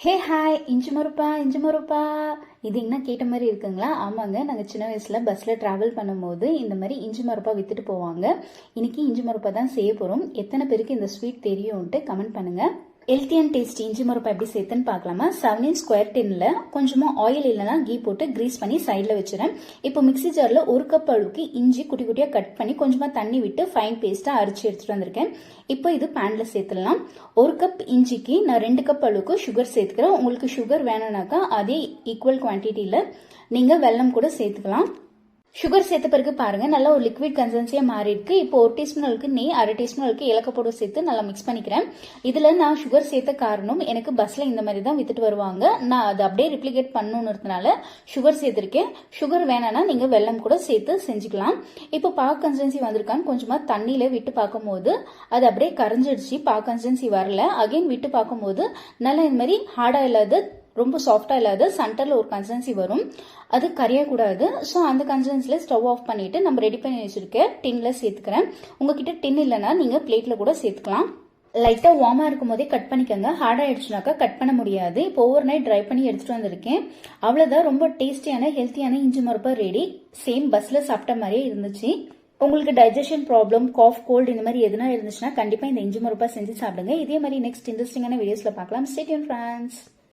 Hey hi இஞ்சி மொறுப்பா இது என்ன கேட்ட மாதிரி இருக்குங்களா? ஆமாங்க, நாங்கள் சின்ன வயசில் பஸ்ஸில் ட்ராவல் பண்ணும்போது இந்த மாதிரி இஞ்சி மொறுப்பா விற்றுட்டு போவாங்க. இன்னைக்கு இஞ்சி மொறுப்பா தான் செய்ய போகிறோம். எத்தனை பேருக்கு இந்த ஸ்வீட் தெரியும்ன்ட்டு கமெண்ட் பண்ணுங்கள். ஹெல்த்தி அண்ட் டேஸ்டி இஞ்சி மொறுப்பா எப்படி சேர்த்துன்னு பார்க்கலாமா? 7 inch ஸ்கொயர் டின்ல கொஞ்சமாக ஆயில் இல்லைனா கீ போட்டு கிரீஸ் பண்ணி சைடில் வச்சுறேன். இப்போ மிக்சி ஜாரில் 1 கப் அளவுக்கு இஞ்சி குட்டி குட்டியாக கட் பண்ணி கொஞ்சமாக தண்ணி விட்டு ஃபைன் பேஸ்ட்டாக அரைச்சி எடுத்துகிட்டு வந்திருக்கேன். இப்போ இது பேனில் சேர்த்துடலாம். 1 கப் இஞ்சிக்கு நான் 2 கப் அளவுக்கு சுகர் சேர்த்துக்கிறேன். உங்களுக்கு சுகர் வேணும்னாக்கா அதே ஈக்குவல் குவான்டிட்டியில் நீங்கள் வெல்லம் கூட சேர்த்துக்கலாம். சுகர் சேர்த்த பிறகு பாருங்க நல்லா ஒரு லிக்விட் கன்சிஸ்டன்சியா மாறி இருக்கு. இப்போ 1 டீஸ்பூன் அளவுக்கு நெய், 1/2 டீஸ்பூன் அளவுக்கு ஏலக்காய் சேர்த்து நல்லா மிக்ஸ் பண்ணிக்கிறேன். இதுல நான் சுகர் சேர்த்த காரணம் எனக்கு பஸ்ல இந்த மாதிரி தான் வித்துட்டு வருவாங்க. நான் அதை அப்படியே ரிப்ளிகேட் பண்ணணும்ன்றதுனால சுகர் சேர்த்திருக்கேன். சுகர் வேணாம்னா நீங்க வெல்லம் கூட சேர்த்து செஞ்சுக்கலாம். இப்போ பாக் கன்சிஸ்டன்சி வந்திருக்கான்னு கொஞ்சமா தண்ணியில விட்டு பார்க்கும்போது அது அப்படியே கரைஞ்சிடுச்சு. பாக் கன்சிஸ்டன்சி வரல. அகைன் விட்டு பார்க்கும்போது நல்லா இந்த மாதிரி ஹார்டா இல்லாத ரொம்ப சாஃப்டா இல்லாத சென்டர்ல ஒரு கன்சிஸ்டன்சி வரும். அது கரையக்கூடாது. ஸோ அந்த கன்சிஸ்டன்சில ஸ்டவ் ஆஃப் பண்ணிட்டு நம்ம ரெடி பண்ணி வச்சிருக்க டின்ல சேர்த்துக்கிறேன். உங்ககிட்ட டின் இல்லைன்னா நீங்க பிளேட்ல கூட சேர்த்துக்கலாம். லைட்டா வார்மா இருக்கும் போதே கட் பண்ணிக்கோங்க. ஹார்ட் ஆயிடுச்சுனாக்கா கட் பண்ண முடியாது. இப்போ ஓவர் நைட் ட்ரை பண்ணி எடுத்துட்டு வந்திருக்கேன். அவ்வளவுதான், ரொம்ப டேஸ்டியான ஹெல்த்தியான இஞ்சி மொறுப்பா ரெடி. சேம் பஸ்ல சாப்பிட்ட மாதிரியே இருந்துச்சு. உங்களுக்கு டைஜஷன் ப்ராப்ளம், காஃப், கோல்டு இந்த மாதிரி எதுனா இருந்துச்சுன்னா கண்டிப்பா இந்த இஞ்சி மொறுப்பா செஞ்சு சாப்பிடுங்க. இதே மாதிரி நெக்ஸ்ட் இன்ட்ரெஸ்டிங்கான வீடியோஸ்ல பார்க்கலாம். Stay tune friends.